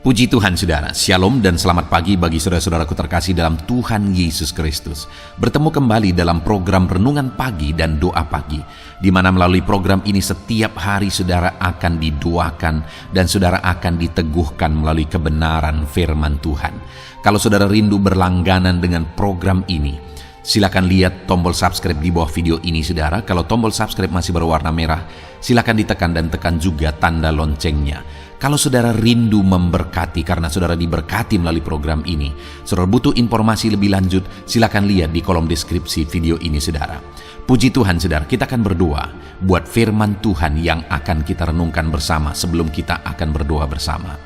Puji Tuhan saudara, Shalom dan selamat pagi bagi saudara-saudaraku terkasih dalam Tuhan Yesus Kristus. Bertemu kembali dalam program Renungan Pagi dan Doa Pagi, di mana melalui program ini setiap hari saudara akan didoakan dan saudara akan diteguhkan melalui kebenaran firman Tuhan. Kalau saudara rindu berlangganan dengan program ini, silakan lihat tombol subscribe di bawah video ini saudara. Kalau tombol subscribe masih berwarna merah, silakan ditekan dan tekan juga tanda loncengnya. Kalau saudara rindu memberkati karena saudara diberkati melalui program ini, saudara butuh informasi lebih lanjut, silakan lihat di kolom deskripsi video ini saudara. Puji Tuhan saudara, kita akan berdoa buat firman Tuhan yang akan kita renungkan bersama sebelum kita akan berdoa bersama.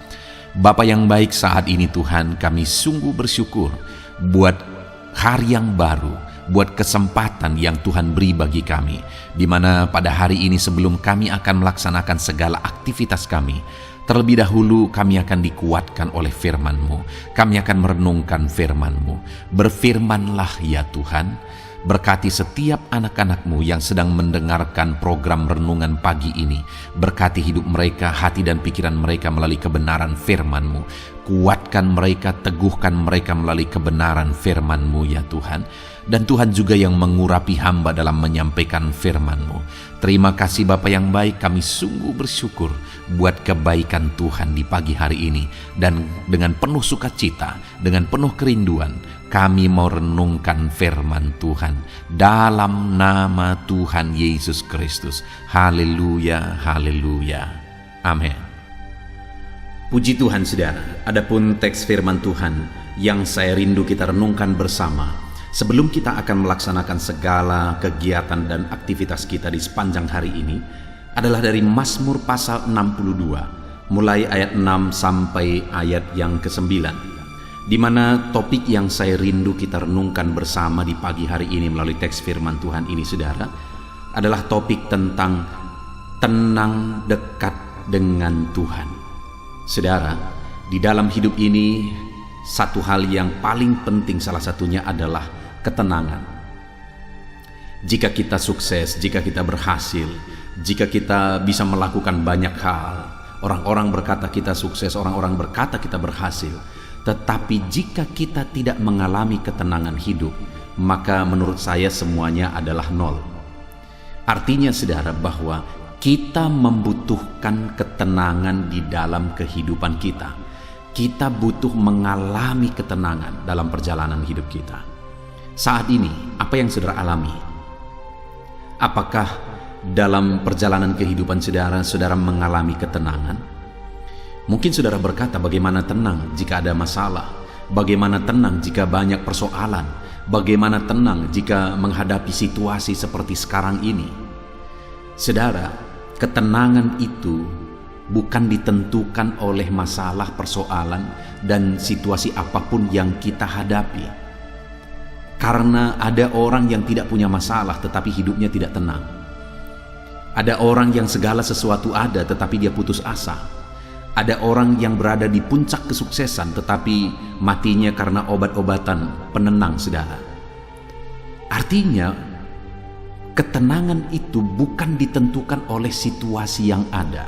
Bapa yang baik, saat ini Tuhan kami sungguh bersyukur buat hari yang baru, buat kesempatan yang Tuhan beri bagi kami, di mana pada hari ini sebelum kami akan melaksanakan segala aktivitas kami, terlebih dahulu kami akan dikuatkan oleh firman-Mu. Kami akan merenungkan firman-Mu. Berfirmanlah ya Tuhan, berkati setiap anak-anak-Mu yang sedang mendengarkan program Renungan Pagi ini. Berkati hidup mereka, hati dan pikiran mereka melalui kebenaran firman-Mu. Kuatkan mereka, teguhkan mereka melalui kebenaran firman-Mu ya Tuhan. Dan Tuhan juga yang mengurapi hamba dalam menyampaikan firman-Mu. Terima kasih Bapa yang baik, kami sungguh bersyukur buat kebaikan Tuhan di pagi hari ini. Dan dengan penuh sukacita, dengan penuh kerinduan, kami mau renungkan firman Tuhan dalam nama Tuhan Yesus Kristus. Haleluya, haleluya. Amin. Puji Tuhan saudara, adapun teks firman Tuhan yang saya rindu kita renungkan bersama sebelum kita akan melaksanakan segala kegiatan dan aktivitas kita di sepanjang hari ini adalah dari Mazmur pasal 62, mulai ayat 6 sampai ayat yang ke-9, di mana topik yang saya rindu kita renungkan bersama di pagi hari ini melalui teks firman Tuhan ini saudara, adalah topik tentang tenang dekat dengan Tuhan. Saudara, di dalam hidup ini satu hal yang paling penting salah satunya adalah ketenangan. Jika kita sukses, jika kita berhasil, jika kita bisa melakukan banyak hal, orang-orang berkata kita sukses, orang-orang berkata kita berhasil. Tetapi jika kita tidak mengalami ketenangan hidup, maka menurut saya semuanya adalah nol. Artinya saudara bahwa kita membutuhkan ketenangan di dalam kehidupan kita. Kita butuh mengalami ketenangan dalam perjalanan hidup kita. Saat ini, apa yang saudara alami? Apakah dalam perjalanan kehidupan saudara, saudara mengalami ketenangan? Mungkin saudara berkata, bagaimana tenang jika ada masalah? Bagaimana tenang jika banyak persoalan? Bagaimana tenang jika menghadapi situasi seperti sekarang ini? Saudara, ketenangan itu bukan ditentukan oleh masalah, persoalan, dan situasi apapun yang kita hadapi. Karena ada orang yang tidak punya masalah tetapi hidupnya tidak tenang. Ada orang yang segala sesuatu ada tetapi dia putus asa. Ada orang yang berada di puncak kesuksesan tetapi matinya karena obat-obatan penenang saudara. Artinya ketenangan itu bukan ditentukan oleh situasi yang ada,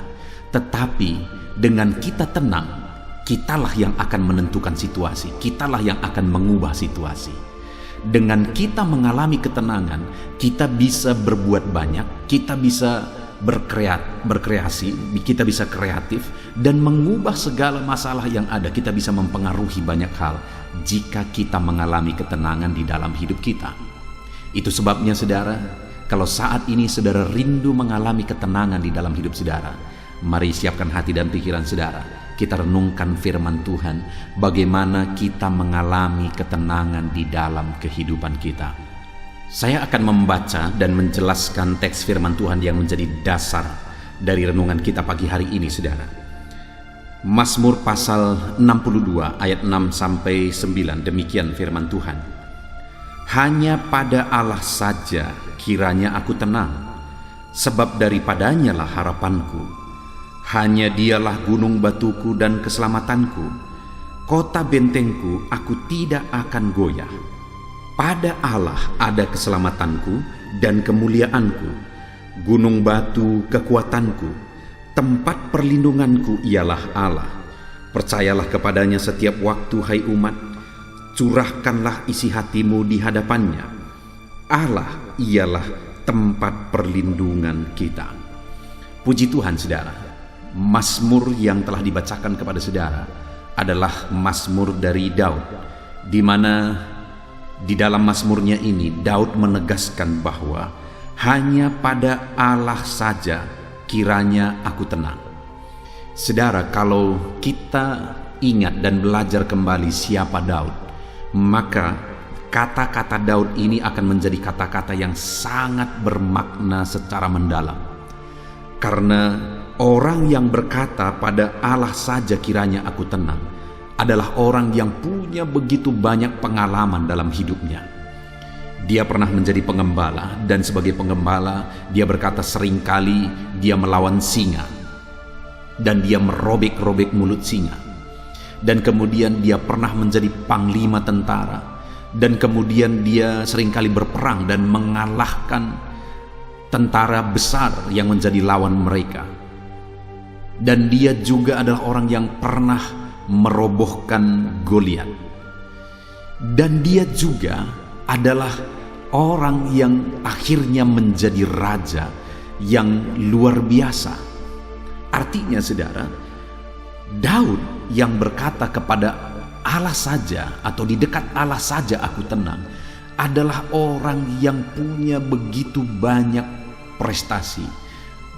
tetapi dengan kita tenang, kitalah yang akan menentukan situasi, kitalah yang akan mengubah situasi. Dengan kita mengalami ketenangan, kita bisa berbuat banyak, kita bisa berkreasi, kita bisa kreatif, dan mengubah segala masalah yang ada. Kita bisa mempengaruhi banyak hal jika kita mengalami ketenangan di dalam hidup kita. Itu sebabnya saudara, kalau saat ini saudara rindu mengalami ketenangan di dalam hidup saudara, mari siapkan hati dan pikiran saudara. Kita renungkan firman Tuhan, bagaimana kita mengalami ketenangan di dalam kehidupan kita. Saya akan membaca dan menjelaskan teks firman Tuhan yang menjadi dasar dari renungan kita pagi hari ini saudara. Mazmur pasal 62 ayat 6 sampai 9, demikian firman Tuhan. Hanya pada Allah saja kiranya aku tenang, sebab daripadanya lah harapanku. Hanya dialah gunung batuku dan keselamatanku, kota bentengku, aku tidak akan goyah. Pada Allah ada keselamatanku dan kemuliaanku, gunung batu kekuatanku, tempat perlindunganku ialah Allah. Percayalah kepadanya setiap waktu, hai umat. Curahkanlah isi hatimu di hadapannya. Allah ialah tempat perlindungan kita. Puji Tuhan saudara, Mazmur yang telah dibacakan kepada saudara adalah Mazmur dari Daud, di mana di dalam Mazmurnya ini Daud menegaskan bahwa hanya pada Allah saja kiranya aku tenang. Saudara, kalau kita ingat dan belajar kembali siapa Daud, maka kata-kata Daud ini akan menjadi kata-kata yang sangat bermakna secara mendalam. Karena orang yang berkata pada Allah saja kiranya aku tenang adalah orang yang punya begitu banyak pengalaman dalam hidupnya. Dia pernah menjadi pengembala, dan sebagai pengembala dia berkata seringkali dia melawan singa dan dia merobek-robek mulut singa. Dan kemudian dia pernah menjadi panglima tentara, dan kemudian dia seringkali berperang dan mengalahkan tentara besar yang menjadi lawan mereka. Dan dia juga adalah orang yang pernah merobohkan Goliat. Dan dia juga adalah orang yang akhirnya menjadi raja yang luar biasa. Artinya saudara, Daud yang berkata kepada Allah saja atau di dekat Allah saja aku tenang adalah orang yang punya begitu banyak prestasi,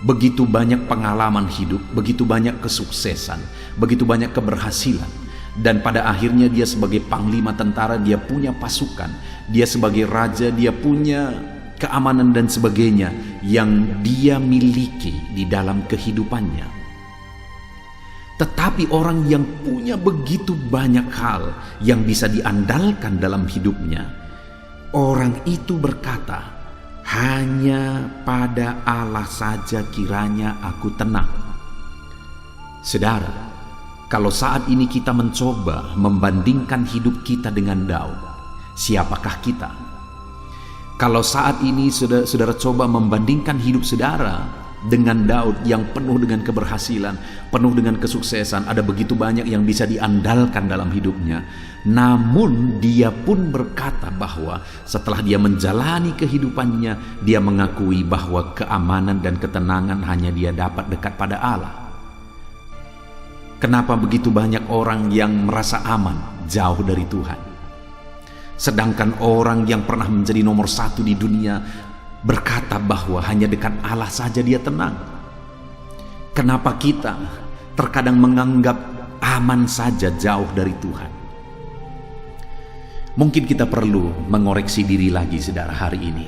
begitu banyak pengalaman hidup, begitu banyak kesuksesan, begitu banyak keberhasilan. Dan pada akhirnya dia sebagai panglima tentara, dia punya pasukan, dia sebagai raja, dia punya keamanan dan sebagainya yang dia miliki di dalam kehidupannya. Tetapi orang yang punya begitu banyak hal yang bisa diandalkan dalam hidupnya, orang itu berkata, hanya pada Allah saja kiranya aku tenang. Saudara, kalau saat ini kita mencoba membandingkan hidup kita dengan Daud, siapakah kita? Kalau saat ini saudara coba membandingkan hidup saudara dengan Daud yang penuh dengan keberhasilan, penuh dengan kesuksesan, ada begitu banyak yang bisa diandalkan dalam hidupnya. Namun dia pun berkata bahwa setelah dia menjalani kehidupannya, dia mengakui bahwa keamanan dan ketenangan hanya dia dapat dekat pada Allah. Kenapa begitu banyak orang yang merasa aman jauh dari Tuhan? Sedangkan orang yang pernah menjadi nomor satu di dunia berkata bahwa hanya dekat Allah saja dia tenang. Kenapa kita terkadang menganggap aman saja jauh dari Tuhan? Mungkin kita perlu mengoreksi diri lagi saudara hari ini.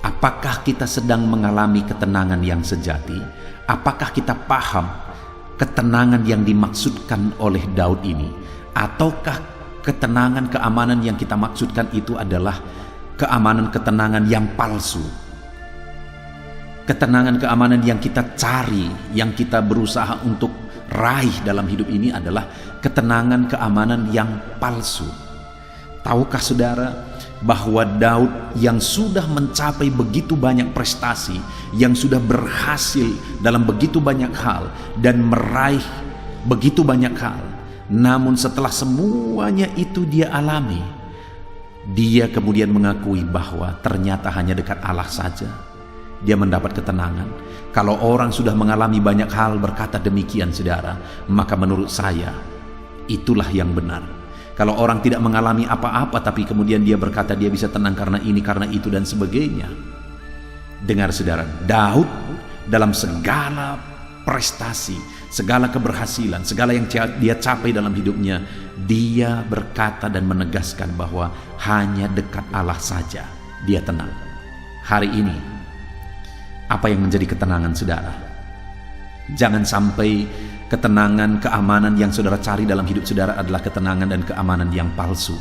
Apakah kita sedang mengalami ketenangan yang sejati? Apakah kita paham ketenangan yang dimaksudkan oleh Daud ini? Ataukah ketenangan, keamanan yang kita maksudkan itu adalah keamanan, ketenangan yang palsu? Ketenangan, keamanan yang kita cari, yang kita berusaha untuk raih dalam hidup ini adalah ketenangan, keamanan yang palsu. Tahukah saudara bahwa Daud yang sudah mencapai begitu banyak prestasi, yang sudah berhasil dalam begitu banyak hal dan meraih begitu banyak hal, namun setelah semuanya itu dia alami, dia kemudian mengakui bahwa ternyata hanya dekat Allah saja dia mendapat ketenangan. Kalau orang sudah mengalami banyak hal berkata demikian saudara, maka menurut saya itulah yang benar. Kalau orang tidak mengalami apa-apa tapi kemudian dia berkata dia bisa tenang karena ini, karena itu dan sebagainya. Dengar saudara, Daud dalam segala prestasi, segala keberhasilan, segala yang dia capai dalam hidupnya, dia berkata dan menegaskan bahwa hanya dekat Allah saja dia tenang. Hari ini, apa yang menjadi ketenangan saudara? Jangan sampai ketenangan, keamanan yang saudara cari dalam hidup saudara adalah ketenangan dan keamanan yang palsu.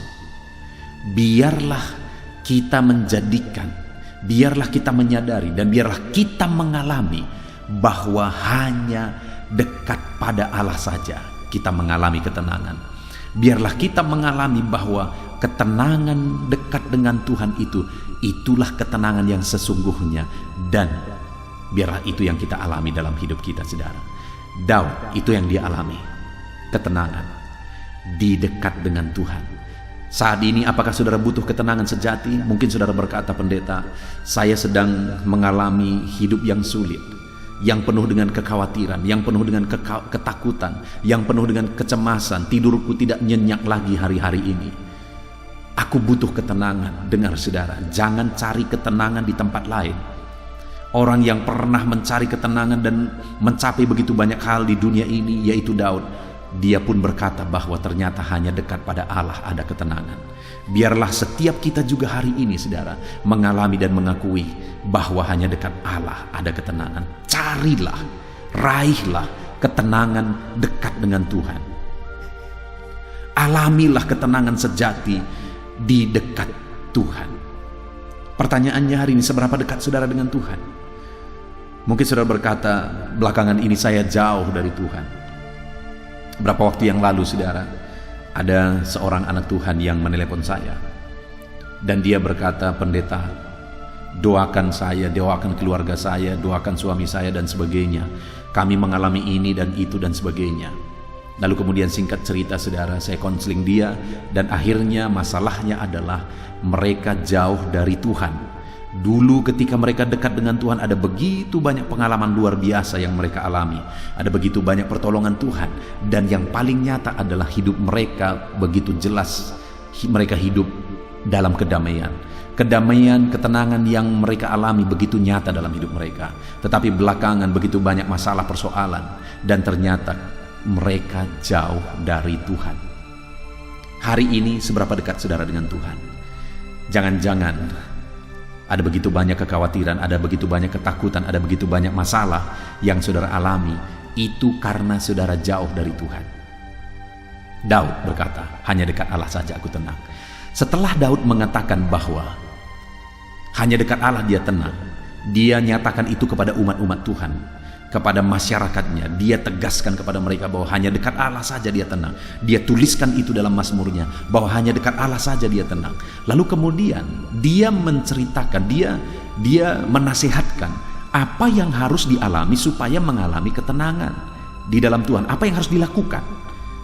Biarlah kita menjadikan, biarlah kita menyadari, dan biarlah kita mengalami bahwa hanya dekat pada Allah saja kita mengalami ketenangan. Biarlah kita mengalami bahwa ketenangan dekat dengan Tuhan itulah ketenangan yang sesungguhnya, dan biarlah itu yang kita alami dalam hidup kita saudara. Daud itu yang dia alami. ketenangan di dekat dengan Tuhan. Saat ini apakah saudara butuh ketenangan sejati? Mungkin saudara berkata, pendeta, saya sedang mengalami hidup yang sulit, yang penuh dengan kekhawatiran, yang penuh dengan ketakutan, yang penuh dengan kecemasan. Tidurku tidak nyenyak lagi hari-hari ini. Aku butuh ketenangan. Dengar saudara, jangan cari ketenangan di tempat lain. Orang yang pernah mencari ketenangan dan mencapai begitu banyak hal di dunia ini, yaitu Daud, dia pun berkata bahwa ternyata hanya dekat pada Allah ada ketenangan. Biarlah setiap kita juga hari ini, saudara, mengalami dan mengakui bahwa hanya dekat Allah ada ketenangan. Carilah, raihlah ketenangan dekat dengan Tuhan. Alamilah ketenangan sejati di dekat Tuhan. Pertanyaannya hari ini, seberapa dekat saudara dengan Tuhan? Mungkin saudara berkata, belakangan ini saya jauh dari Tuhan. Berapa waktu yang lalu, saudara, ada seorang anak Tuhan yang menelepon saya, dan dia berkata, pendeta, doakan saya, doakan keluarga saya, doakan suami saya dan sebagainya. Kami mengalami ini dan itu dan sebagainya. Lalu kemudian singkat cerita, saudara, saya konseling dia, dan akhirnya masalahnya adalah mereka jauh dari Tuhan. Dulu ketika mereka dekat dengan Tuhan, ada begitu banyak pengalaman luar biasa yang mereka alami. Ada begitu banyak pertolongan Tuhan. Dan yang paling nyata adalah hidup mereka begitu jelas. Mereka hidup dalam kedamaian. Kedamaian, ketenangan yang mereka alami begitu nyata dalam hidup mereka. Tetapi belakangan begitu banyak masalah, persoalan. Dan ternyata mereka jauh dari Tuhan. Hari ini seberapa dekat saudara dengan Tuhan? Jangan-jangan ada begitu banyak kekhawatiran, ada begitu banyak ketakutan, ada begitu banyak masalah yang saudara alami. Itu karena saudara jauh dari Tuhan. Daud berkata, hanya dekat Allah saja aku tenang. Setelah Daud mengatakan bahwa hanya dekat Allah dia tenang, dia nyatakan itu kepada umat-umat Tuhan, kepada masyarakatnya. Dia tegaskan kepada mereka bahwa hanya dekat Allah saja dia tenang. Dia tuliskan itu dalam mazmurnya, bahwa hanya dekat Allah saja dia tenang. Lalu kemudian dia menceritakan, dia menasihatkan apa yang harus dialami supaya mengalami ketenangan di dalam Tuhan. Apa yang harus dilakukan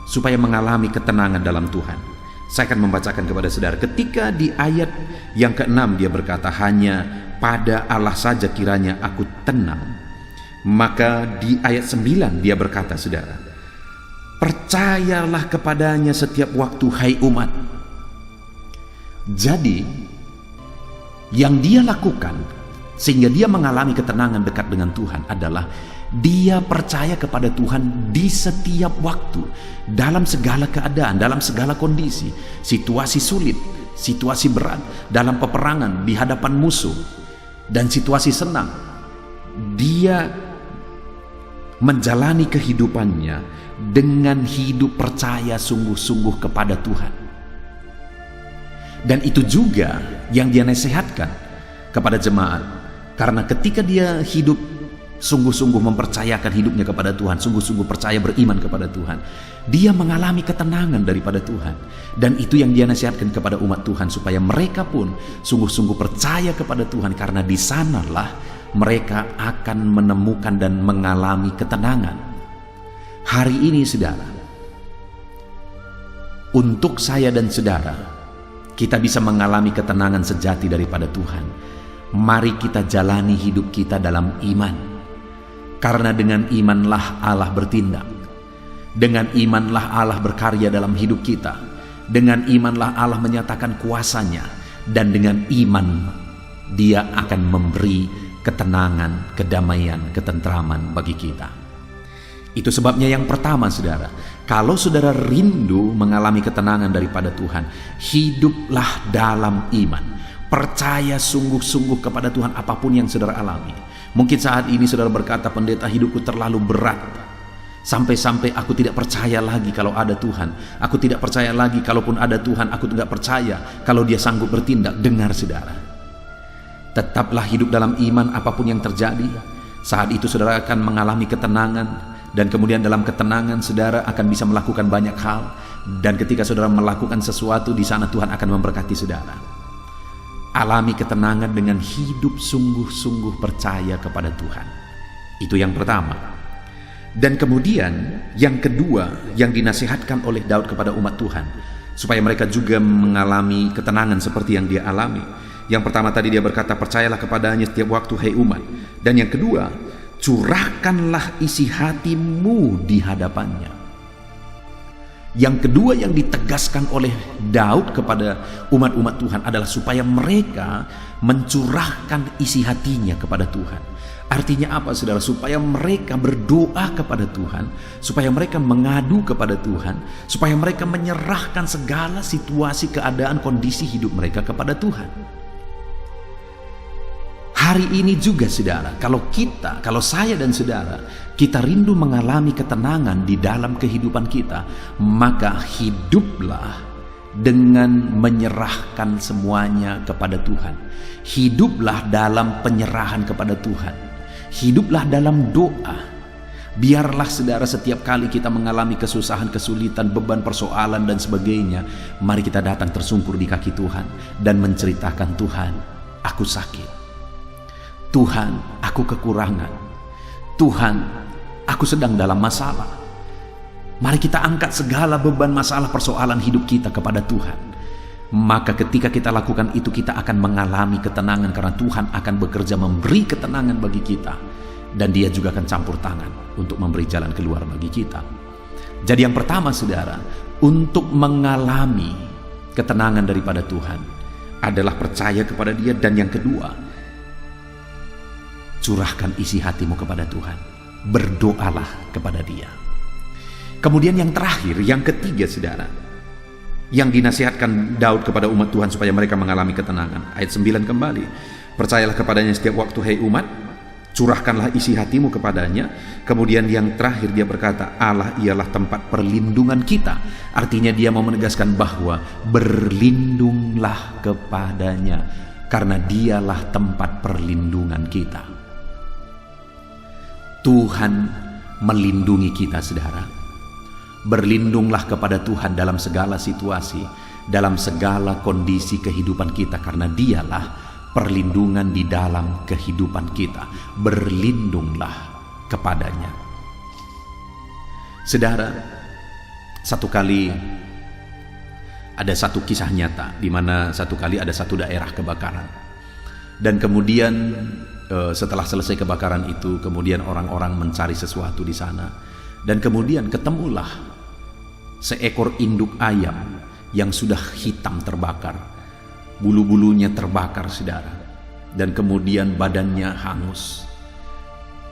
supaya mengalami ketenangan dalam Tuhan. Saya akan membacakan kepada saudara. Ketika di ayat yang ke-6 dia berkata, hanya pada Allah saja kiranya aku tenang. Maka di ayat 9 dia berkata, saudara, percayalah kepadanya setiap waktu, hai umat. Jadi yang dia lakukan sehingga dia mengalami ketenangan dekat dengan Tuhan adalah dia percaya kepada Tuhan di setiap waktu, dalam segala keadaan, dalam segala kondisi, situasi sulit, situasi berat, dalam peperangan, di hadapan musuh, dan situasi senang. Dia menjalani kehidupannya dengan hidup percaya sungguh-sungguh kepada Tuhan. Dan itu juga yang dia nasihatkan kepada jemaat. Karena ketika dia hidup sungguh-sungguh mempercayakan hidupnya kepada Tuhan, sungguh-sungguh percaya beriman kepada Tuhan, dia mengalami ketenangan daripada Tuhan. Dan itu yang dia nasihatkan kepada umat Tuhan, supaya mereka pun sungguh-sungguh percaya kepada Tuhan, karena di sanalah mereka akan menemukan dan mengalami ketenangan. Hari ini, saudara, untuk saya dan saudara, kita bisa mengalami ketenangan sejati daripada Tuhan. Mari kita jalani hidup kita dalam iman. Karena dengan imanlah Allah bertindak. Dengan imanlah Allah berkarya dalam hidup kita. Dengan imanlah Allah menyatakan kuasanya. Dan dengan iman Dia akan memberi ketenangan, kedamaian, ketentraman bagi kita. Itu sebabnya yang pertama, saudara, kalau saudara rindu mengalami ketenangan daripada Tuhan, hiduplah dalam iman. Percaya sungguh-sungguh kepada Tuhan apapun yang saudara alami. Mungkin saat ini saudara berkata, pendeta, hidupku terlalu berat. Sampai-sampai aku tidak percaya lagi kalau ada Tuhan. Aku tidak percaya lagi kalaupun ada Tuhan. Aku tidak percaya kalau Dia sanggup bertindak. Dengar, saudara, tetaplah hidup dalam iman apapun yang terjadi. Saat itu saudara akan mengalami ketenangan. Dan kemudian dalam ketenangan saudara akan bisa melakukan banyak hal. Dan ketika saudara melakukan sesuatu, di sana Tuhan akan memberkati saudara. Alami ketenangan dengan hidup sungguh-sungguh percaya kepada Tuhan. Itu yang pertama. Dan kemudian yang kedua yang dinasihatkan oleh Daud kepada umat Tuhan, supaya mereka juga mengalami ketenangan seperti yang dia alami. Yang pertama tadi dia berkata, percayalah kepadanya setiap waktu hai umat. Dan yang kedua, curahkanlah isi hatimu di hadapannya. Yang kedua yang ditegaskan oleh Daud kepada umat-umat Tuhan adalah supaya mereka mencurahkan isi hatinya kepada Tuhan. Artinya apa, saudara? Supaya mereka berdoa kepada Tuhan, supaya mereka mengadu kepada Tuhan, supaya mereka menyerahkan segala situasi, keadaan, kondisi hidup mereka kepada Tuhan. Hari ini juga, saudara, kalau saya dan saudara, kita rindu mengalami ketenangan di dalam kehidupan kita, maka hiduplah dengan menyerahkan semuanya kepada Tuhan. Hiduplah dalam penyerahan kepada Tuhan. Hiduplah dalam doa. Biarlah, saudara, setiap kali kita mengalami kesusahan, kesulitan, beban, persoalan, dan sebagainya, mari kita datang tersungkur di kaki Tuhan dan menceritakan, Tuhan, aku sakit. Tuhan, aku kekurangan. Tuhan, aku sedang dalam masalah. Mari kita angkat segala beban, masalah, persoalan hidup kita kepada Tuhan. Maka ketika kita lakukan itu, kita akan mengalami ketenangan, karena Tuhan akan bekerja memberi ketenangan bagi kita. Dan Dia juga akan campur tangan untuk memberi jalan keluar bagi kita. Jadi yang pertama, saudara, untuk mengalami ketenangan daripada Tuhan adalah percaya kepada Dia. Dan yang kedua, curahkan isi hatimu kepada Tuhan. Berdoalah kepada Dia. Kemudian yang terakhir, yang ketiga, saudara, yang dinasihatkan Daud kepada umat Tuhan supaya mereka mengalami ketenangan. Ayat 9 kembali. Percayalah kepadanya setiap waktu hai umat, curahkanlah isi hatimu kepadanya. Kemudian yang terakhir dia berkata, Allah ialah tempat perlindungan kita. Artinya dia mau menegaskan bahwa berlindunglah kepadanya, karena Dialah tempat perlindungan kita. Tuhan melindungi kita, saudara. Berlindunglah kepada Tuhan dalam segala situasi, dalam segala kondisi kehidupan kita, karena Dialah perlindungan di dalam kehidupan kita. Berlindunglah kepadanya. Saudara, satu kali ada satu kisah nyata di mana satu kali ada satu daerah kebakaran. Dan kemudian setelah selesai kebakaran itu, kemudian orang-orang mencari sesuatu di sana. Dan kemudian ketemulah seekor induk ayam yang sudah hitam terbakar. Bulu-bulunya terbakar, saudara. Dan kemudian badannya hangus.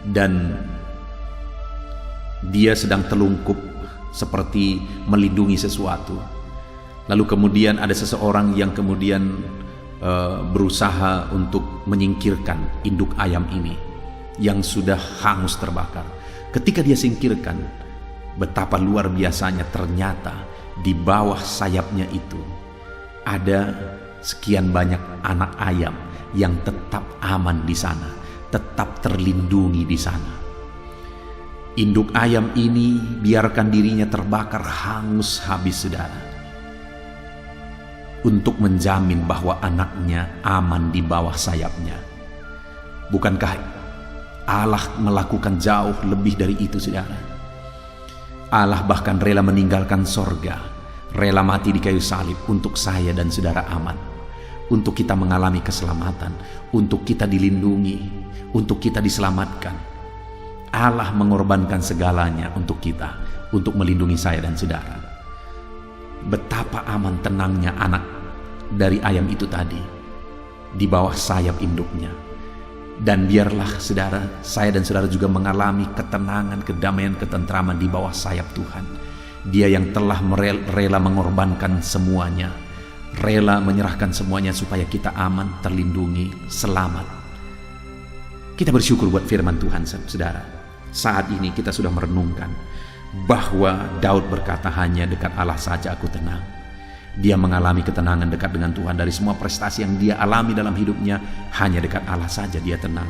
Dan dia sedang telungkup seperti melindungi sesuatu. Lalu kemudian ada seseorang yang kemudian berusaha untuk menyingkirkan induk ayam ini yang sudah hangus terbakar. Ketika dia singkirkan, betapa luar biasanya, ternyata di bawah sayapnya itu ada sekian banyak anak ayam yang tetap aman di sana, tetap terlindungi di sana. Induk ayam ini biarkan dirinya terbakar hangus habis, saudara, untuk menjamin bahwa anaknya aman di bawah sayapnya. Bukankah Allah melakukan jauh lebih dari itu, saudara? Allah bahkan rela meninggalkan sorga, rela mati di kayu salib untuk saya dan saudara aman, untuk kita mengalami keselamatan, untuk kita dilindungi, untuk kita diselamatkan. Allah mengorbankan segalanya untuk kita, untuk melindungi saya dan saudara. Betapa aman tenangnya anak dari ayam itu tadi di bawah sayap induknya. Dan biarlah, saudara, saya dan saudara juga mengalami ketenangan, kedamaian, ketentraman di bawah sayap Tuhan. Dia yang telah rela mengorbankan semuanya, rela menyerahkan semuanya supaya kita aman, terlindungi, selamat. Kita bersyukur buat firman Tuhan, saudara. Saat ini kita sudah merenungkan bahwa Daud berkata, hanya dekat Allah saja aku tenang. Dia mengalami ketenangan dekat dengan Tuhan. Dari semua prestasi yang dia alami dalam hidupnya, hanya dekat Allah saja dia tenang.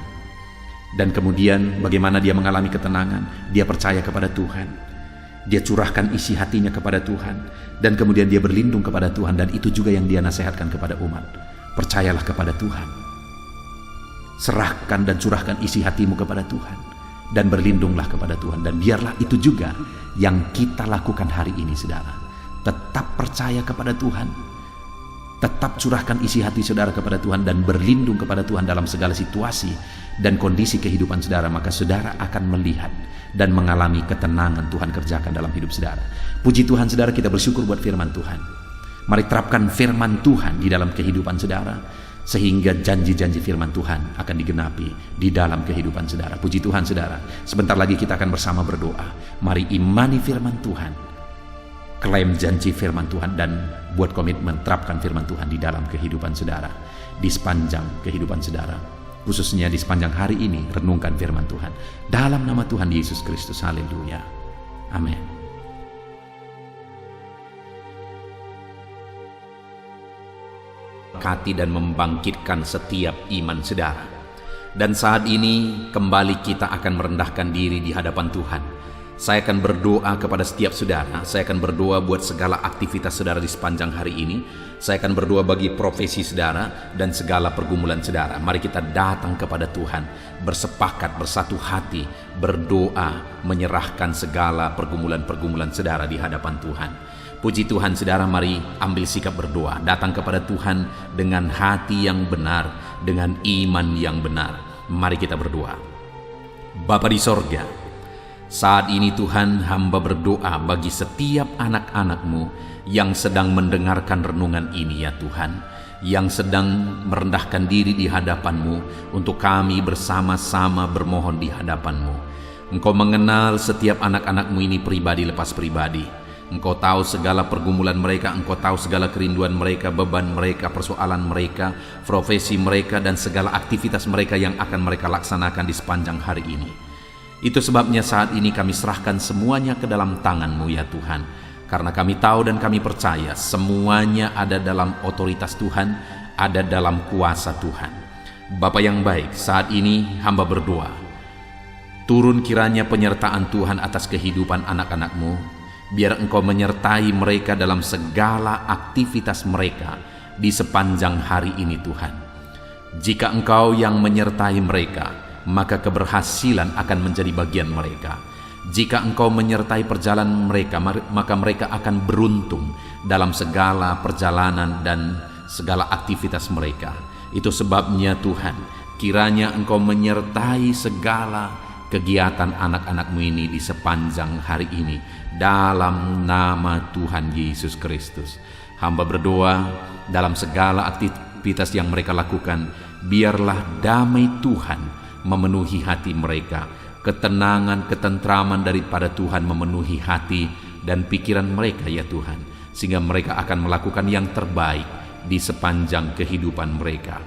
Dan kemudian bagaimana dia mengalami ketenangan? Dia percaya kepada Tuhan. Dia curahkan isi hatinya kepada Tuhan. Dan kemudian dia berlindung kepada Tuhan. Dan itu juga yang dia nasihatkan kepada umat. Percayalah kepada Tuhan. Serahkan dan curahkan isi hatimu kepada Tuhan. dan berlindunglah kepada Tuhan. Dan biarlah itu juga yang kita lakukan hari ini, saudara. Tetap percaya kepada Tuhan, tetap curahkan isi hati saudara kepada Tuhan, dan berlindung kepada Tuhan dalam segala situasi dan kondisi kehidupan saudara. Maka saudara akan melihat dan mengalami ketenangan Tuhan kerjakan dalam hidup saudara. Puji Tuhan, saudara, kita bersyukur buat firman Tuhan. Mari terapkan firman Tuhan di dalam kehidupan saudara, sehingga janji-janji firman Tuhan akan digenapi di dalam kehidupan saudara. Puji Tuhan, saudara. Sebentar lagi kita akan bersama berdoa. Mari imani firman Tuhan, klaim janji firman Tuhan, dan buat komitmen terapkan firman Tuhan di dalam kehidupan saudara, di sepanjang kehidupan saudara, khususnya di sepanjang hari ini. Renungkan firman Tuhan dalam nama Tuhan Yesus Kristus. Haleluya, amin. Dan membangkitkan setiap iman saudara. Dan saat ini kembali kita akan merendahkan diri di hadapan Tuhan. Saya akan berdoa kepada setiap saudara. Saya akan berdoa buat segala aktivitas saudara di sepanjang hari ini. Saya akan berdoa bagi profesi saudara dan segala pergumulan saudara. Mari kita datang kepada Tuhan, bersepakat, bersatu hati, berdoa, menyerahkan segala pergumulan-pergumulan saudara di hadapan Tuhan. Puji Tuhan, saudara, mari ambil sikap berdoa. Datang kepada Tuhan dengan hati yang benar, dengan iman yang benar. Mari kita berdoa. Bapa di sorga, saat ini Tuhan, hamba berdoa bagi setiap anak-anak-Mu yang sedang mendengarkan renungan ini, ya Tuhan, yang sedang merendahkan diri di hadapan-Mu untuk kami bersama-sama bermohon di hadapan-Mu. Engkau mengenal setiap anak-anak-Mu ini pribadi lepas pribadi. Engkau tahu segala pergumulan mereka, Engkau tahu segala kerinduan mereka, beban mereka, persoalan mereka, profesi mereka, dan segala aktivitas mereka yang akan mereka laksanakan di sepanjang hari ini. Itu sebabnya saat ini kami serahkan semuanya ke dalam tangan-Mu, ya Tuhan. Karena kami tahu dan kami percaya semuanya ada dalam otoritas Tuhan, ada dalam kuasa Tuhan. Bapa yang baik, saat ini hamba berdoa, turun kiranya penyertaan Tuhan atas kehidupan anak-anak-Mu. Biar Engkau menyertai mereka dalam segala aktivitas mereka di sepanjang hari ini, Tuhan. Jika Engkau yang menyertai mereka, maka keberhasilan akan menjadi bagian mereka. Jika Engkau menyertai perjalanan mereka, maka mereka akan beruntung dalam segala perjalanan dan segala aktivitas mereka. Itu sebabnya Tuhan, kiranya Engkau menyertai segala kegiatan anak-anak-Mu ini di sepanjang hari ini, dalam nama Tuhan Yesus Kristus. Hamba berdoa dalam segala aktivitas yang mereka lakukan, biarlah damai Tuhan memenuhi hati mereka, ketenangan, ketentraman daripada Tuhan memenuhi hati dan pikiran mereka, ya Tuhan, sehingga mereka akan melakukan yang terbaik di sepanjang kehidupan mereka.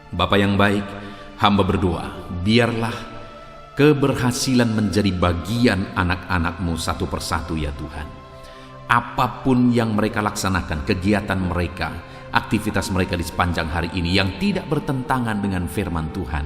Bapa yang baik, hamba berdoa, biarlah keberhasilan menjadi bagian anak-anak-Mu satu persatu, ya Tuhan. Apapun yang mereka laksanakan, kegiatan mereka, aktivitas mereka di sepanjang hari ini yang tidak bertentangan dengan firman Tuhan,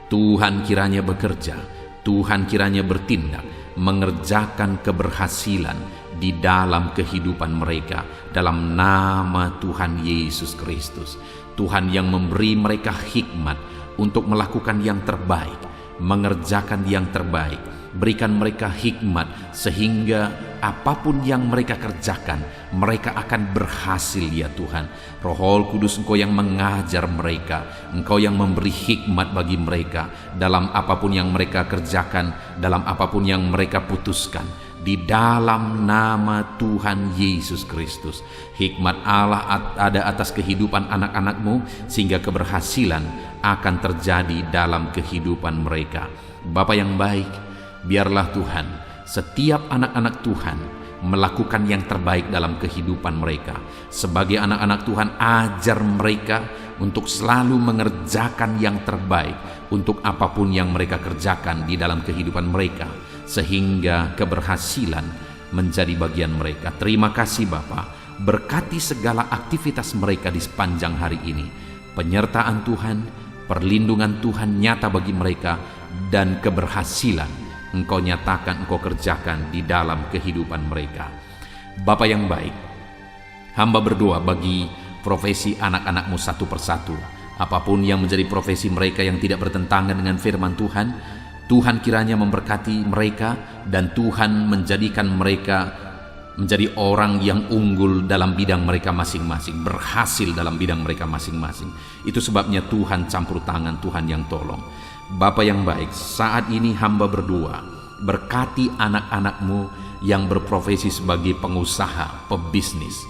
Tuhan kiranya bekerja, Tuhan kiranya bertindak, mengerjakan keberhasilan di dalam kehidupan mereka, dalam nama Tuhan Yesus Kristus. Tuhan yang memberi mereka hikmat untuk melakukan yang terbaik, mengerjakan yang terbaik. Berikan mereka hikmat sehingga apapun yang mereka kerjakan, mereka akan berhasil, ya Tuhan. Roh Kudus, Engkau yang mengajar mereka, Engkau yang memberi hikmat bagi mereka dalam apapun yang mereka kerjakan, dalam apapun yang mereka putuskan. Di dalam nama Tuhan Yesus Kristus, hikmat Allah ada atas kehidupan anak-anak-Mu sehingga keberhasilan akan terjadi dalam kehidupan mereka. Bapa yang baik, biarlah Tuhan, setiap anak-anak Tuhan melakukan yang terbaik dalam kehidupan mereka. Sebagai anak-anak Tuhan, ajar mereka untuk selalu mengerjakan yang terbaik untuk apapun yang mereka kerjakan di dalam kehidupan mereka, sehingga keberhasilan menjadi bagian mereka. Terima kasih Bapa, berkati segala aktivitas mereka di sepanjang hari ini. Penyertaan Tuhan, perlindungan Tuhan nyata bagi mereka, dan keberhasilan Engkau nyatakan, Engkau kerjakan di dalam kehidupan mereka. Bapa yang baik, hamba berdoa bagi profesi anak-anak-Mu satu persatu. Apapun yang menjadi profesi mereka yang tidak bertentangan dengan firman Tuhan, Tuhan kiranya memberkati mereka, dan Tuhan menjadikan mereka menjadi orang yang unggul dalam bidang mereka masing-masing, berhasil dalam bidang mereka masing-masing. Itu sebabnya Tuhan campur tangan, Tuhan yang tolong. Bapa yang baik, saat ini hamba berdoa, berkati anak-anak-Mu yang berprofesi sebagai pengusaha, pebisnis.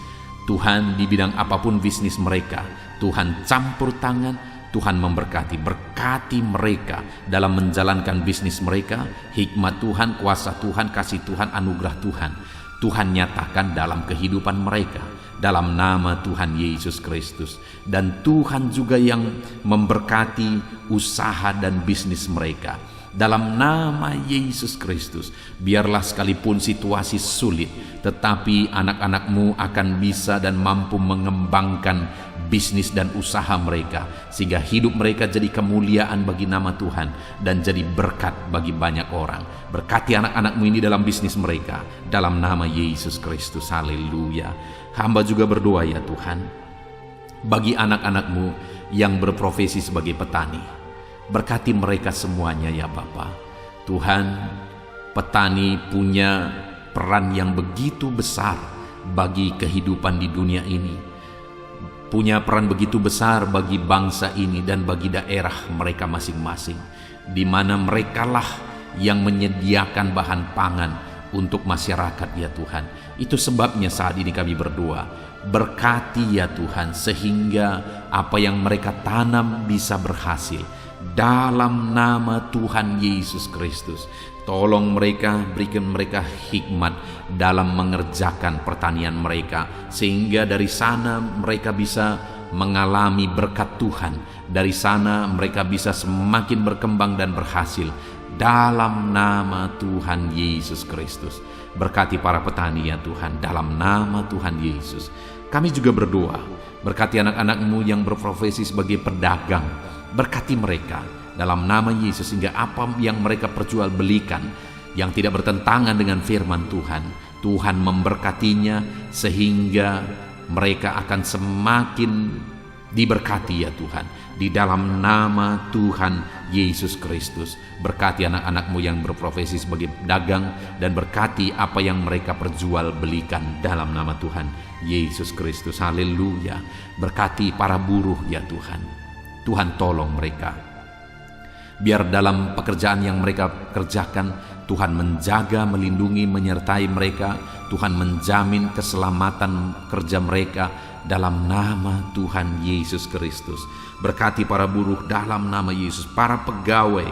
Tuhan, di bidang apapun bisnis mereka, Tuhan campur tangan, Tuhan memberkati. Berkati mereka dalam menjalankan bisnis mereka. Hikmat Tuhan, kuasa Tuhan, kasih Tuhan, anugerah Tuhan, Tuhan nyatakan dalam kehidupan mereka, dalam nama Tuhan Yesus Kristus. Dan Tuhan juga yang memberkati usaha dan bisnis mereka, dalam nama Yesus Kristus. Biarlah sekalipun situasi sulit, tetapi anak-anak-Mu akan bisa dan mampu mengembangkan bisnis dan usaha mereka, sehingga hidup mereka jadi kemuliaan bagi nama Tuhan dan jadi berkat bagi banyak orang. Berkati anak-anak-Mu ini dalam bisnis mereka, dalam nama Yesus Kristus. Haleluya. Hamba juga berdoa ya Tuhan, bagi anak-anak-Mu yang berprofesi sebagai petani. Berkati mereka semuanya ya Bapa. Tuhan, petani punya peran yang begitu besar bagi kehidupan di dunia ini, punya peran begitu besar bagi bangsa ini dan bagi daerah mereka masing-masing, di mana merekalah yang menyediakan bahan pangan untuk masyarakat ya Tuhan. Itu sebabnya saat ini kami berdoa, berkati ya Tuhan, sehingga apa yang mereka tanam bisa berhasil, dalam nama Tuhan Yesus Kristus. Tolong mereka, berikan mereka hikmat dalam mengerjakan pertanian mereka, sehingga dari sana mereka bisa mengalami berkat Tuhan. Dari sana mereka bisa semakin berkembang dan berhasil, dalam nama Tuhan Yesus Kristus. Berkati para petani ya Tuhan, dalam nama Tuhan Yesus. Kami juga berdoa, berkati anak-anak-Mu yang berprofesi sebagai pedagang. Berkati mereka dalam nama Yesus, sehingga apa yang mereka perjualbelikan yang tidak bertentangan dengan firman Tuhan, Tuhan memberkatinya, sehingga mereka akan semakin diberkati ya Tuhan, di dalam nama Tuhan Yesus Kristus. Berkati anak-anak-Mu yang berprofesi sebagai pedagang, dan berkati apa yang mereka perjualbelikan dalam nama Tuhan Yesus Kristus. Haleluya. Berkati para buruh ya Tuhan. Tuhan tolong mereka, biar dalam pekerjaan yang mereka kerjakan, Tuhan menjaga, melindungi, menyertai mereka. Tuhan menjamin keselamatan kerja mereka dalam nama Tuhan Yesus Kristus. Berkati para buruh dalam nama Yesus, para pegawai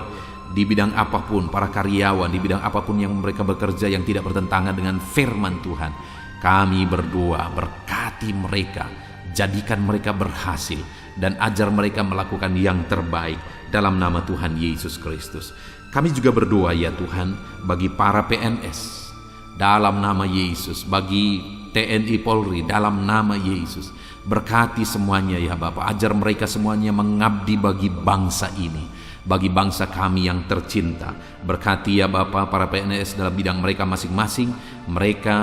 di bidang apapun, para karyawan di bidang apapun yang mereka bekerja yang tidak bertentangan dengan firman Tuhan. Kami berdoa, berkati mereka, jadikan mereka berhasil, dan ajar mereka melakukan yang terbaik dalam nama Tuhan Yesus Kristus. Kami juga berdoa ya Tuhan, bagi para PNS dalam nama Yesus, bagi TNI Polri dalam nama Yesus. Berkati semuanya ya Bapa, ajar mereka semuanya mengabdi bagi bangsa ini, bagi bangsa kami yang tercinta. Berkati ya Bapa para PNS dalam bidang mereka masing-masing. Mereka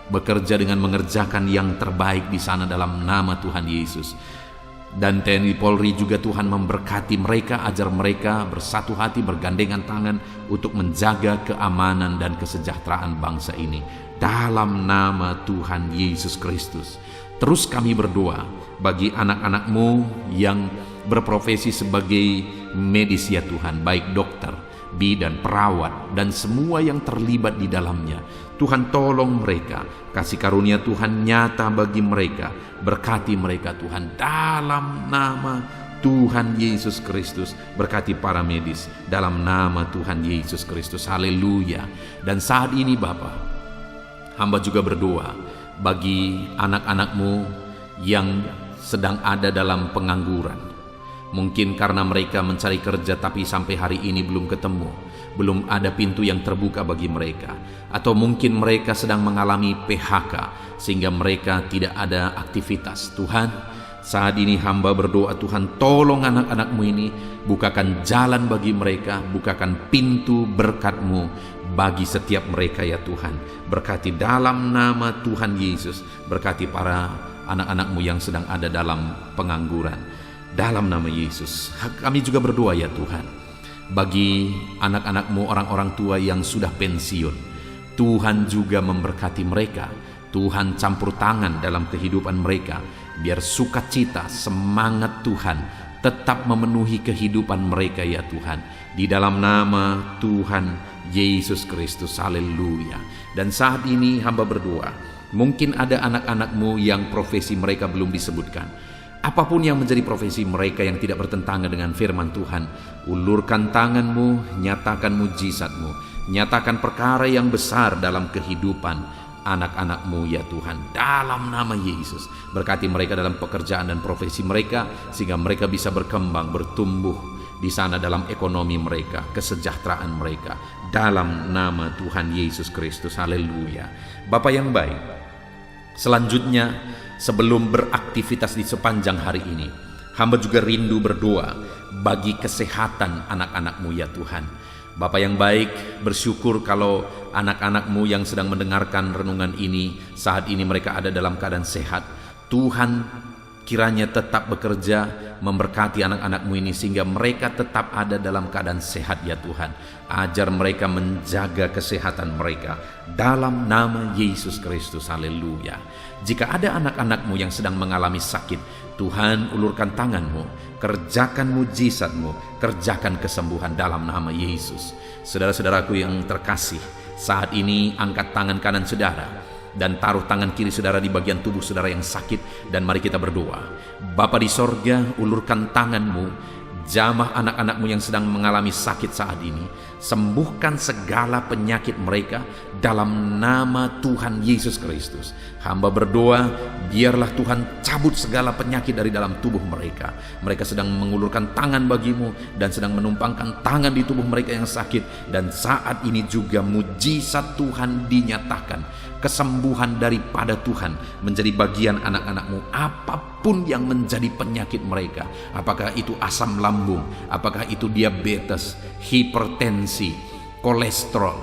bekerja dengan mengerjakan yang terbaik di sana dalam nama Tuhan Yesus. Dan TNI Polri juga Tuhan memberkati mereka, ajar mereka bersatu hati, bergandengan tangan untuk menjaga keamanan dan kesejahteraan bangsa ini dalam nama Tuhan Yesus Kristus. Terus kami berdoa bagi anak-anak-Mu yang berprofesi sebagai medis ya Tuhan, baik dokter, bidan, perawat, dan semua yang terlibat di dalamnya. Tuhan tolong mereka, kasih karunia Tuhan nyata bagi mereka. Berkati mereka Tuhan dalam nama Tuhan Yesus Kristus. Berkati para medis dalam nama Tuhan Yesus Kristus. Haleluya. Dan saat ini Bapa, hamba juga berdoa bagi anak-anak-Mu yang sedang ada dalam pengangguran. Mungkin karena mereka mencari kerja tapi sampai hari ini belum ketemu, belum ada pintu yang terbuka bagi mereka. Atau mungkin mereka sedang mengalami PHK sehingga mereka tidak ada aktivitas. Tuhan, saat ini hamba berdoa, Tuhan tolong anak-anak-Mu ini, bukakan jalan bagi mereka, bukakan pintu berkat-Mu bagi setiap mereka ya Tuhan. Berkati dalam nama Tuhan Yesus, berkati para anak-anak-Mu yang sedang ada dalam pengangguran dalam nama Yesus. Kami juga berdoa ya Tuhan, Bagi anak-anak-Mu orang-orang tua yang sudah pensiun, Tuhan juga memberkati mereka. Tuhan campur tangan dalam kehidupan mereka, biar sukacita, semangat Tuhan tetap memenuhi kehidupan mereka ya Tuhan. Di dalam nama Tuhan Yesus Kristus, haleluya. Dan saat ini hamba berdoa, mungkin ada anak-anak-Mu yang profesi mereka belum disebutkan. Apapun yang menjadi profesi mereka yang tidak bertentangan dengan firman Tuhan, ulurkan tangan-Mu, nyatakan mujizat-Mu, nyatakan perkara yang besar dalam kehidupan anak-anak-Mu ya Tuhan, dalam nama Yesus. Berkati mereka dalam pekerjaan dan profesi mereka, sehingga mereka bisa berkembang, bertumbuh di sana dalam ekonomi mereka, kesejahteraan mereka, dalam nama Tuhan Yesus Kristus, haleluya. Bapa yang baik, selanjutnya sebelum beraktivitas di sepanjang hari ini, hamba juga rindu berdoa bagi kesehatan anak-anak-Mu ya Tuhan. Bapa yang baik, bersyukur kalau anak-anak-Mu yang sedang mendengarkan renungan ini, saat ini mereka ada dalam keadaan sehat. Tuhan kiranya tetap bekerja memberkati anak-anak-Mu ini, sehingga mereka tetap ada dalam keadaan sehat ya Tuhan. Ajar mereka menjaga kesehatan mereka dalam nama Yesus Kristus, haleluya. Jika ada anak-anak-Mu yang sedang mengalami sakit, Tuhan ulurkan tangan-Mu, kerjakan mujizat-Mu, kerjakan kesembuhan dalam nama Yesus. Saudara-saudaraku yang terkasih, saat ini angkat tangan kanan saudara dan taruh tangan kiri saudara di bagian tubuh saudara yang sakit, dan mari kita berdoa. Bapa di sorga, ulurkan tangan-Mu, jamah anak-anak-Mu yang sedang mengalami sakit saat ini, sembuhkan segala penyakit mereka dalam nama Tuhan Yesus Kristus. Hamba berdoa, biarlah Tuhan cabut segala penyakit dari dalam tubuh mereka. Mereka sedang mengulurkan tangan bagi-Mu dan sedang menumpangkan tangan di tubuh mereka yang sakit, dan saat ini juga mujizat Tuhan dinyatakan. Kesembuhan daripada Tuhan menjadi bagian anak-anak-Mu. Apapun yang menjadi penyakit mereka, apakah itu asam lambung, apakah itu diabetes, hipertensi, kolesterol,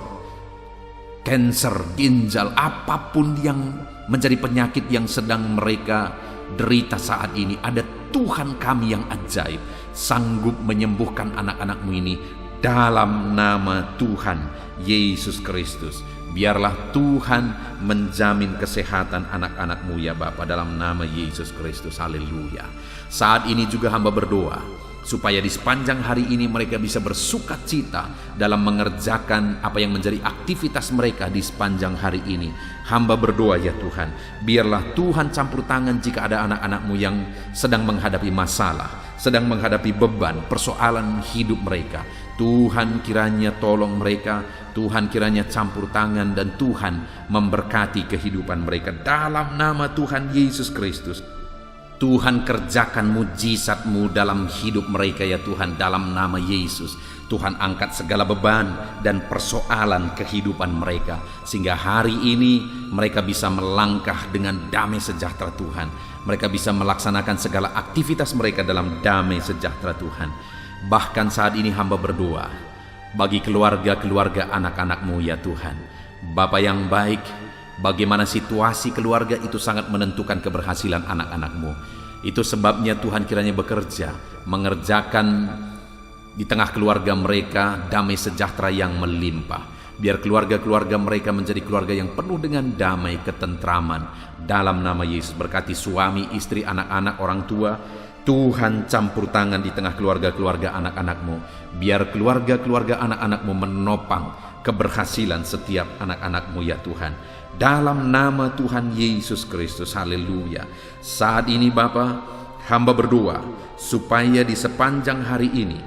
kanker ginjal, apapun yang menjadi penyakit yang sedang mereka derita saat ini, ada Tuhan kami yang ajaib, sanggup menyembuhkan anak-anak-Mu ini dalam nama Tuhan Yesus Kristus. Biarlah Tuhan menjamin kesehatan anak-anak-Mu ya Bapa, dalam nama Yesus Kristus, haleluya. Saat ini juga hamba berdoa supaya di sepanjang hari ini mereka bisa bersukacita dalam mengerjakan apa yang menjadi aktivitas mereka di sepanjang hari ini. Hamba berdoa ya Tuhan, biarlah Tuhan campur tangan jika ada anak-anak-Mu yang sedang menghadapi masalah, sedang menghadapi beban, persoalan hidup mereka. Tuhan kiranya tolong mereka, Tuhan kiranya campur tangan, dan Tuhan memberkati kehidupan mereka dalam nama Tuhan Yesus Kristus. Tuhan kerjakan mujizat-Mu dalam hidup mereka ya Tuhan, dalam nama Yesus. Tuhan angkat segala beban dan persoalan kehidupan mereka, sehingga hari ini mereka bisa melangkah dengan damai sejahtera Tuhan. Mereka bisa melaksanakan segala aktivitas mereka dalam damai sejahtera Tuhan. Bahkan saat ini hamba berdoa bagi keluarga-keluarga anak-anak-Mu ya Tuhan. Bapa yang baik, bagaimana situasi keluarga itu sangat menentukan keberhasilan anak-anak-Mu. Itu sebabnya Tuhan kiranya bekerja, mengerjakan di tengah keluarga mereka damai sejahtera yang melimpah. Biar keluarga-keluarga mereka menjadi keluarga yang penuh dengan damai, ketentraman. Dalam nama Yesus, berkati suami, istri, anak-anak, orang tua. Tuhan campur tangan di tengah keluarga-keluarga anak-anak-Mu. Biar keluarga-keluarga anak-anak-Mu menopang keberhasilan setiap anak-anak-Mu ya Tuhan. Dalam nama Tuhan Yesus Kristus, haleluya. Saat ini Bapa, hamba berdoa supaya di sepanjang hari ini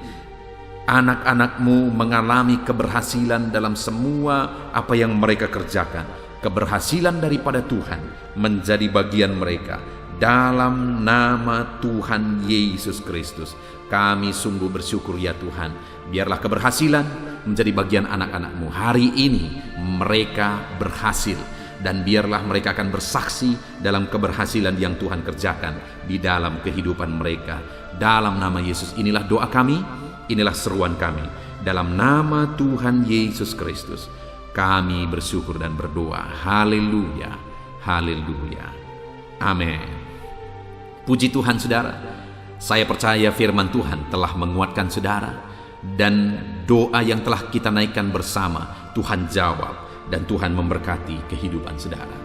anak-anak-Mu mengalami keberhasilan dalam semua apa yang mereka kerjakan. Keberhasilan daripada Tuhan menjadi bagian mereka. Dalam nama Tuhan Yesus Kristus, kami sungguh bersyukur ya Tuhan. Biarlah keberhasilan menjadi bagian anak-anak-Mu. Hari ini mereka berhasil, dan biarlah mereka akan bersaksi dalam keberhasilan yang Tuhan kerjakan di dalam kehidupan mereka. Dalam nama Yesus, inilah doa kami, inilah seruan kami. Dalam nama Tuhan Yesus Kristus, kami bersyukur dan berdoa. Haleluya, haleluya, amin. Puji Tuhan saudara, saya percaya firman Tuhan telah menguatkan saudara. Dan doa yang telah kita naikkan bersama, Tuhan jawab dan Tuhan memberkati kehidupan saudara.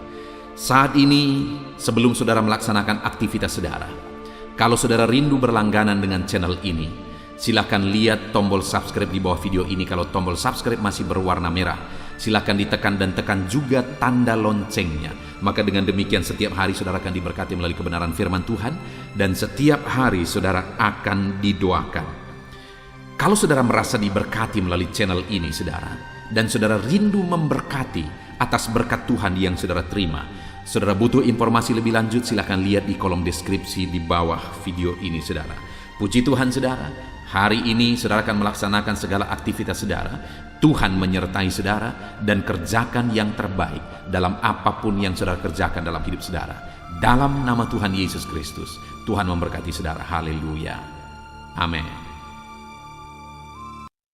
Saat ini, sebelum saudara melaksanakan aktivitas saudara, kalau saudara rindu berlangganan dengan channel ini, silakan lihat tombol subscribe di bawah video ini. Kalau tombol subscribe masih berwarna merah, silakan ditekan dan tekan juga tanda loncengnya. Maka dengan demikian setiap hari saudara akan diberkati melalui kebenaran firman Tuhan, dan setiap hari saudara akan didoakan. Kalau saudara merasa diberkati melalui channel ini saudara, dan saudara rindu memberkati atas berkat Tuhan yang saudara terima, saudara butuh informasi lebih lanjut, silakan lihat di kolom deskripsi di bawah video ini saudara. Puji Tuhan saudara, hari ini saudara akan melaksanakan segala aktivitas saudara. Tuhan menyertai saudara dan kerjakan yang terbaik dalam apapun yang saudara kerjakan dalam hidup saudara. Dalam nama Tuhan Yesus Kristus, Tuhan memberkati saudara. Haleluya. Amin.